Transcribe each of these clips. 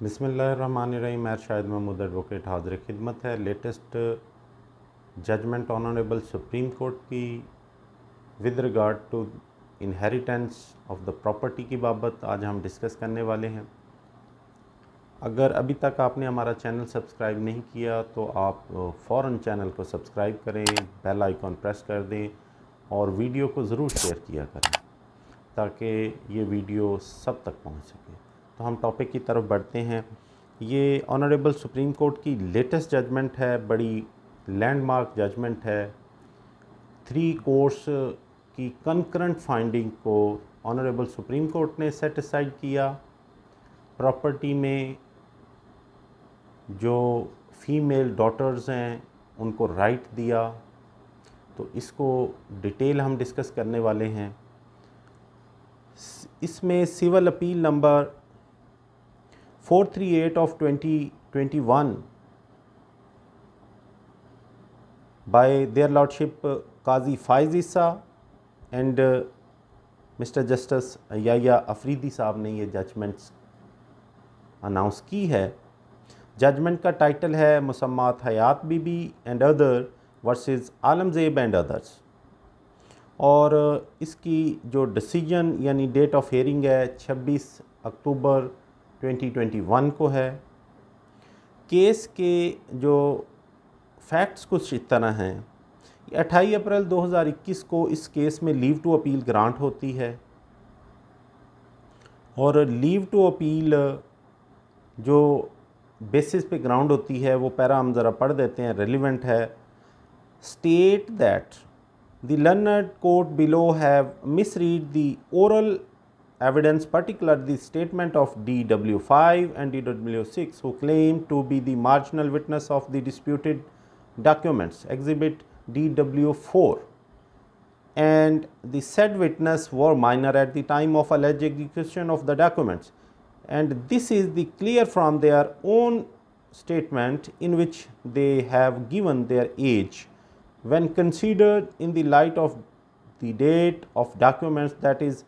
बिस्मिल्लाहिर्रहमानिर्रहीम। मैं शाहिद महमूद एडवोकेट हाजिर खिदमत है। Latest judgment honourable supreme court की with regard to inheritance of the property की बाबत आज हम डिस्कस करने वाले हैं। अगर अभी तक आपने हमारा चैनल सब्सक्राइब नहीं किया तो आप फ़ौरन चैनल को सब्सक्राइब करें, बेल आइकॉन प्रेस कर दें और वीडियो को ज़रूर शेयर किया करें ताकि ये वीडियो सब तक पहुंच सके। तो हम टॉपिक की तरफ बढ़ते हैं। ये ऑनरेबल सुप्रीम कोर्ट की लेटेस्ट जजमेंट है, बड़ी लैंडमार्क जजमेंट है। 3 कोर्ट्स की कंकरेंट फाइंडिंग को ऑनरेबल सुप्रीम कोर्ट ने सेटिसाइड किया। प्रॉपर्टी में जो फीमेल डॉटर्स हैं उनको राइट दिया। तो इसको डिटेल हम डिस्कस करने वाले हैं। इसमें civil appeal number 438 of 2021 bye there lordship Qazi फाइजिसा and mister justice या अफरीदी साहब ने ये जजमेंट्स अनाउंस की है। जजमेंट का टाइटल है मुसम्मात Hayat Bibi and other versus Alamzeb and others. और इसकी जो डिसीजन यानी डेट ऑफ हियरिंग है 26 अक्टूबर 2021 को है। केस के जो फैक्ट्स कुछ इस तरह हैं। 28 अप्रैल 2021 को इस केस में लीव टू अपील ग्रांट होती है और लीव टू अपील जो बेसिस पे ग्राउंड होती है वो पैरा हम ज़रा पढ़ देते हैं, रेलिवेंट है। State that the learned court below have misread the oral evidence, particularly the statement of DW5 and DW6, who claim to be the marginal witness of the disputed documents, exhibit DW4, and the said witness were minor at the time of alleged execution of the documents, and this is the clear from their own statement in which they have given their age when considered in the light of the date of documents, that is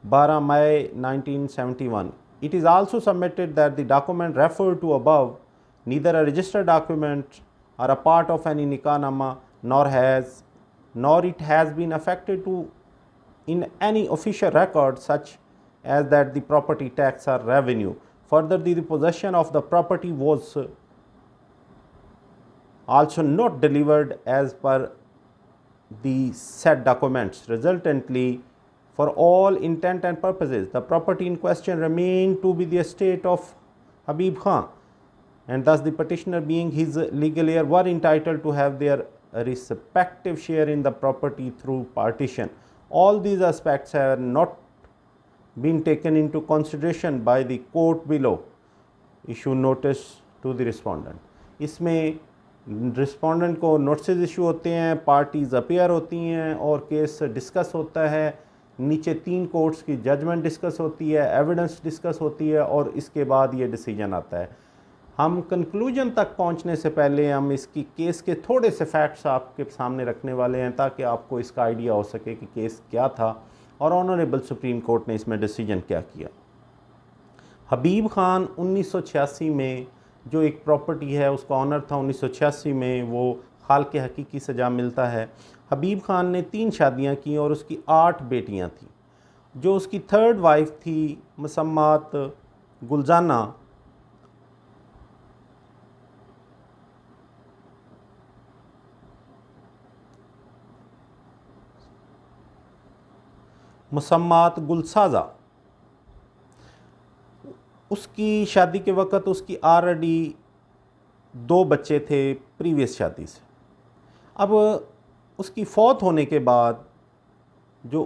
12 May 1971. It is also submitted that the document referred to above neither a registered document or a part of any nikah-nama nor it has been affected to in any official record such as that the property tax or revenue. Further, the possession of the property was also not delivered as per the said documents. Resultantly, for all intent and purposes, the property in question remained to be the estate of Habib Khan, and thus the petitioner, being his legal heir, were entitled to have their respective share in the property through partition. All these aspects have not been taken into consideration by the court below. Issue notice to the respondent. इसमें respondent को notice issue होते हैं, parties appear होती हैं और case discuss होता है। नीचे 3 कोर्ट्स की जजमेंट डिस्कस होती है, एविडेंस डिस्कस होती है और इसके बाद ये डिसीजन आता है। हम कंक्लूजन तक पहुंचने से पहले हम इसकी केस के थोड़े से फैक्ट्स आपके सामने रखने वाले हैं ताकि आपको इसका आइडिया हो सके कि केस क्या था और ऑनरेबल सुप्रीम कोर्ट ने इसमें डिसीजन क्या किया। हबीब खान 1986 में जो एक प्रॉपर्टी है उसका ऑनर था। 1986 में वो खाल के हकीकी सजा मिलता है। हबीब खान ने 3 शादियां की और उसकी 8 बेटियां थीं। जो उसकी 3rd वाइफ थी मुसम्मात गुलजाना, मुसम्मात गुलसाजा, उसकी शादी के वक़्त उसकी ऑलरेडी 2 बच्चे थे प्रीवियस शादी से। अब उसकी फौत होने के बाद जो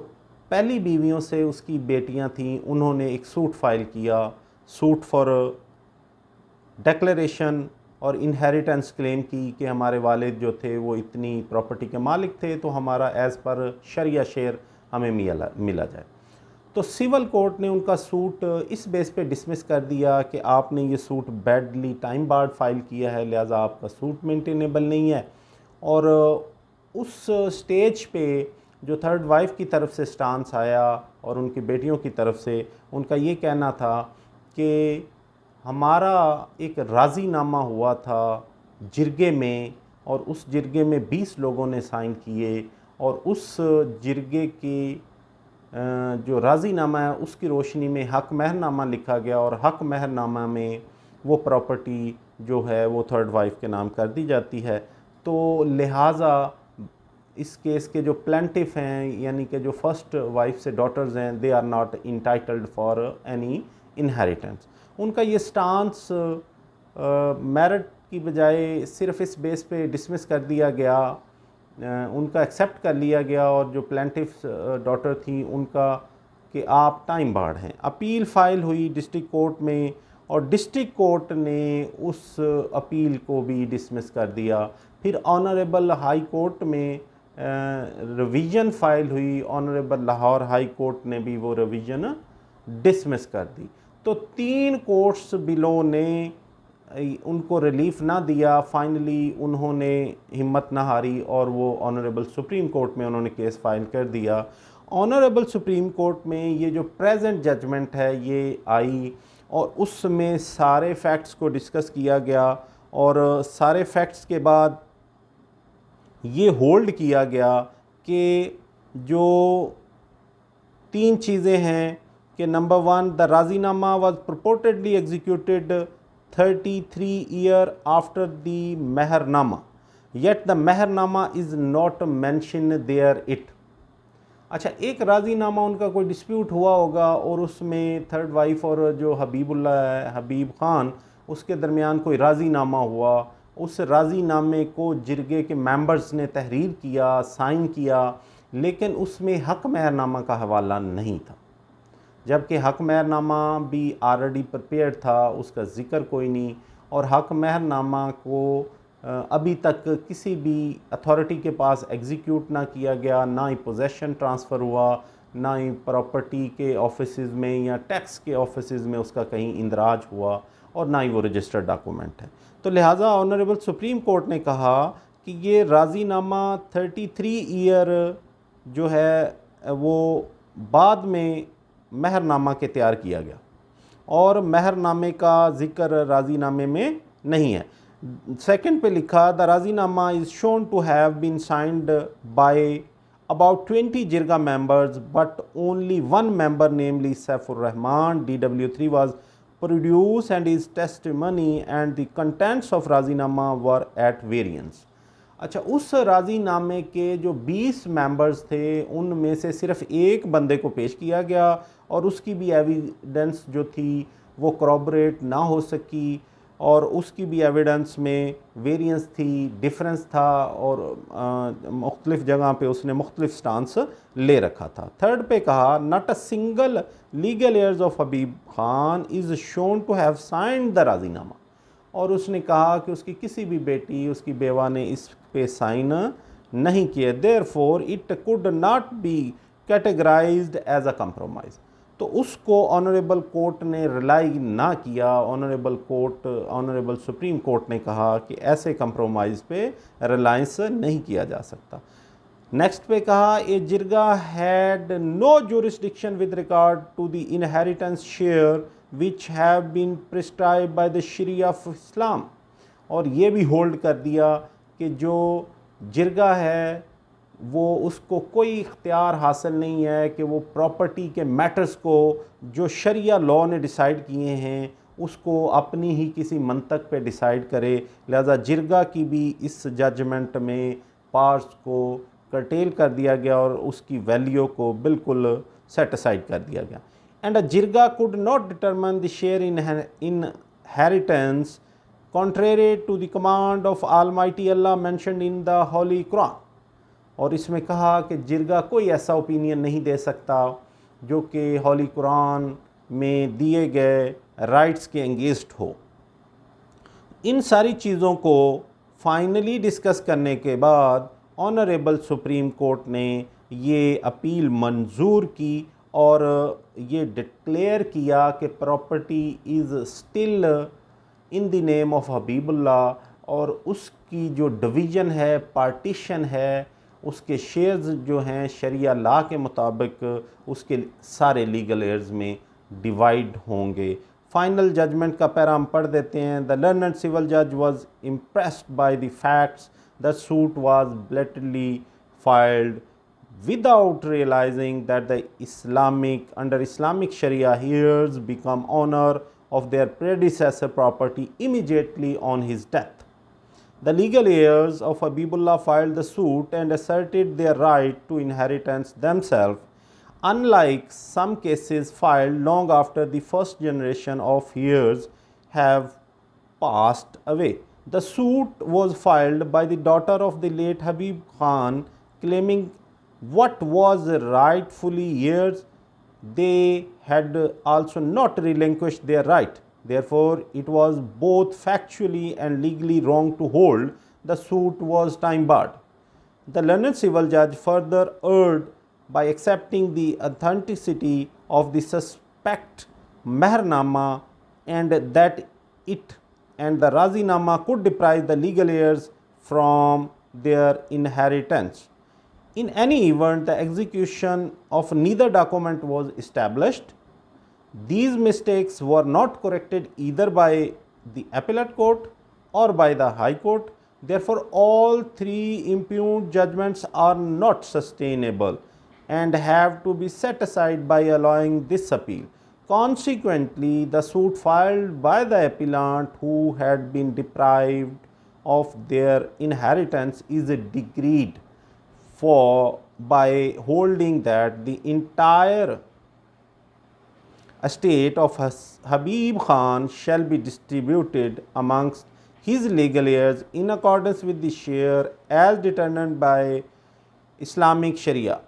पहली बीवियों से उसकी बेटियां थीं उन्होंने एक सूट फाइल किया, सूट फॉर डिक्लेरेशन और इनहेरिटेंस क्लेम की कि हमारे वालिद जो थे वो इतनी प्रॉपर्टी के मालिक थे तो हमारा एज़ पर शरिया शेयर हमें मिला जाए। तो सिविल कोर्ट ने उनका सूट इस बेस पे डिसमिस कर दिया कि आपने ये suit badly time barred file किया है, लिहाजा आपका सूट मेंटेनेबल नहीं है। और उस स्टेज पे जो 3rd वाइफ की तरफ से स्टांस आया और उनकी बेटियों की तरफ से उनका ये कहना था कि हमारा एक राज़ीनामा हुआ था जिरगे में, और उस जिरगे में 20 लोगों ने साइन किए, और उस जिरगे की जो राज़ीनामा है उसकी रोशनी में हक महरनामा लिखा गया, और हक महरनामा में वो प्रॉपर्टी जो है वो थर्ड वाइफ के नाम कर दी जाती है। तो लिहाजा इस केस के जो प्लेंटिफ हैं, यानी कि जो फर्स्ट वाइफ से डॉटर्स हैं, they are not entitled for any inheritance. उनका ये स्टांस मेरिट की बजाय सिर्फ इस बेस पे डिसमिस कर दिया गया, उनका एक्सेप्ट कर लिया गया, और जो प्लेंटिफ डॉटर थी उनका कि आप टाइम बार्ड हैं। अपील फाइल हुई डिस्ट्रिक्ट कोर्ट में, और डिस्ट्रिक्ट कोर्ट ने उस अपील को भी डिसमिस कर दिया। फिर ऑनरेबल हाई कोर्ट में रिवीजन फाइल हुई, ऑनरेबल लाहौर हाई कोर्ट ने भी वो रिवीजन डिसमिस कर दी। तो 3 कोर्ट्स बिलों ने उनको रिलीफ ना दिया। फाइनली उन्होंने हिम्मत ना हारी और वो ऑनरेबल सुप्रीम कोर्ट में उन्होंने केस फाइल कर दिया। ऑनरेबल सुप्रीम कोर्ट में ये जो प्रेजेंट जजमेंट है ये आई, और उसमें सारे फैक्ट्स को डिस्कस किया गया, और सारे फैक्ट्स के बाद ये होल्ड किया गया कि जो 3 चीज़ें हैं कि नंबर 1, द राज़ीनामा was purportedly executed 33 year after the मेहरनामा, येट द मेहरनामा is not mention there it. अच्छा, एक राज़ीनामा उनका कोई डिस्प्यूट हुआ होगा, और उसमें थर्ड वाइफ और जो हबीब ख़ान, उसके दरमियान कोई राज़ीनामा हुआ। उस राज़ीनामे को जिरगे के मेंबर्स ने तहरीर किया, साइन किया, लेकिन उसमें हक महरनामा का हवाला नहीं था, जबकि हक महरनामा भी ऑलरेडी प्रिपेयर्ड था, उसका ज़िक्र कोई नहीं। और हक महरनामा को अभी तक किसी भी अथॉरिटी के पास एग्जीक्यूट ना किया गया, ना ही पोजेशन ट्रांसफ़र हुआ, ना ही प्रॉपर्टी के ऑफिसेज़ में या टैक्स के ऑफिसेज़ में उसका कहीं इंदराज हुआ, और ना ही वो रजिस्टर्ड डॉक्यूमेंट है। तो लिहाजा ऑनरेबल सुप्रीम कोर्ट ने कहा कि ये राज़ीनामा 33 ईयर जो है वो बाद में मेहरनामा के तैयार किया गया, और मेहरनामे का ज़िक्र राज़ीनामे में नहीं है। सेकंड पे लिखा, द राज़ीनामा is shown to have been signed by about 20 jirga members, but only one member, namely Saifur Rahman DW3, was produced, and his testimony and the contents of राज़ीनामा were at variance। अच्छा, उस राज़ीनामे के जो 20 members थे उनमें से सिर्फ एक बंदे को पेश किया गया, और उसकी भी एविडेंस जो थी वो corroborate ना हो सकी, और उसकी भी एविडेंस में वेरिएंस थी, डिफरेंस था, और मुख्तलिफ जगह पे उसने मुख्तलिफ स्टांस ले रखा था। थर्ड पे कहा, not a single legal heirs of Habib Khan is shown to have signed the राज़ीनामा, और उसने कहा कि उसकी किसी भी बेटी, उसकी बेवा ने इस पे साइन नहीं किए। Therefore it could not be categorized as a compromise. तो उसको ऑनरेबल कोर्ट ने रिलाई ना किया। ऑनरेबल सुप्रीम कोर्ट ने कहा कि ऐसे कंप्रोमाइज़ पे रिलायंस नहीं किया जा सकता। नेक्स्ट पे कहा, a jirga had no jurisdiction with regard to the inheritance share which have been prescribe by the Sharia of Islam, और ये भी होल्ड कर दिया कि जो जिरगा है वो उसको कोई इख्तियार हासिल नहीं है कि वो प्रॉपर्टी के मैटर्स को जो शरिया लॉ ने डिसाइड किए हैं उसको अपनी ही किसी मंतक पे डिसाइड करे। लिहाजा जिरगा की भी इस जजमेंट में पार्ट्स को कर्टेल कर दिया गया, और उसकी वैल्यू को बिल्कुल सेट असाइड कर दिया गया। And a jirga could not determine the share in inheritance contrary to the command of Almighty Allah mentioned in the Holy Quran। और इसमें कहा कि जिरगा कोई ऐसा ओपिनियन नहीं दे सकता जो कि हॉली कुरान में दिए गए राइट्स के एंगेस्ट हो। इन सारी चीज़ों को फाइनली डिस्कस करने के बाद ऑनरेबल सुप्रीम कोर्ट ने ये अपील मंजूर की, और ये डिक्लेयर किया कि property is still in the name of Habibullah, और उसकी जो डिवीज़न है, पार्टीशन है, उसके शेयर्स जो हैं शरिया ला के मुताबिक उसके सारे लीगल एयर्स में डिवाइड होंगे। फाइनल जजमेंट का पैरा हम पढ़ देते हैं। द लर्नड सिविल जज was impressed by the facts the suit was blatantly filed without realizing that the under Islamic Sharia heirs become owner of their predecessor property immediately on his death. The legal heirs of Habibullah filed the suit and asserted their right to inheritance themselves, unlike some cases filed long after the first generation of heirs have passed away. The suit was filed by the daughter of the late Habib Khan, claiming what was rightfully theirs. They had also not relinquished their right. Therefore, it was both factually and legally wrong to hold the suit was time barred. The learned civil judge further erred by accepting the authenticity of the suspect Mehrnama and that it and the Razinama could deprive the legal heirs from their inheritance. In any event, the execution of neither document was established. These mistakes were not corrected either by the appellate court or by the High Court. Therefore, all three impugned judgments are not sustainable and have to be set aside by allowing this appeal. Consequently, the suit filed by the appellant who had been deprived of their inheritance is decreed by holding that the entire estate of Habib Khan shall be distributed amongst his legal heirs in accordance with the share as determined by Islamic Sharia.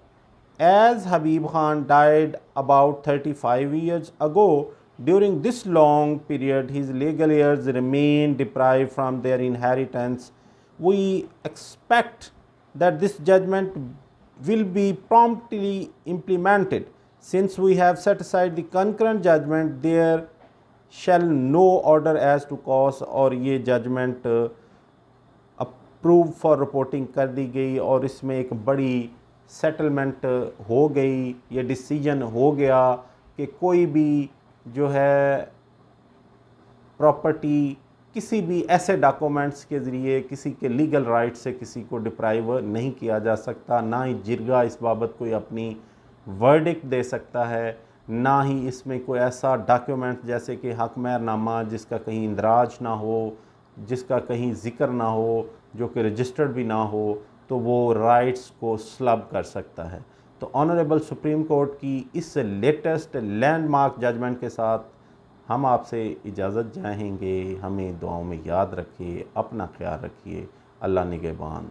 As Habib Khan died about 35 years ago, during this long period his legal heirs remain deprived from their inheritance. We expect that this judgment will be promptly implemented. Since we have set aside the concurrent judgment, there shall no order as to cause और ये judgment approve for reporting कर दी गई और इसमें एक बड़ी settlement हो गई। ये डिसीजन हो गया कि कोई भी जो है प्रॉपर्टी किसी भी ऐसे डॉक्यूमेंट्स के ज़रिए किसी के लीगल राइट से किसी को डिप्राइव नहीं किया जा सकता, ना ही जिरगा इस बाबत कोई अपनी वर्डिक्ट दे सकता है, ना ही इसमें कोई ऐसा डॉक्यूमेंट जैसे कि हक मेहरनामा जिसका कहीं इंदराज ना हो, जिसका कहीं ज़िक्र ना हो, जो कि रजिस्टर्ड भी ना हो, तो वो राइट्स को स्लब कर सकता है। तो ऑनरेबल सुप्रीम कोर्ट की इस लेटेस्ट लैंडमार्क जजमेंट के साथ हम आपसे इजाज़त चाहेंगे। हमें दुआओं में याद रखिए, अपना ख्याल रखिए। अल्लाह निगहबान।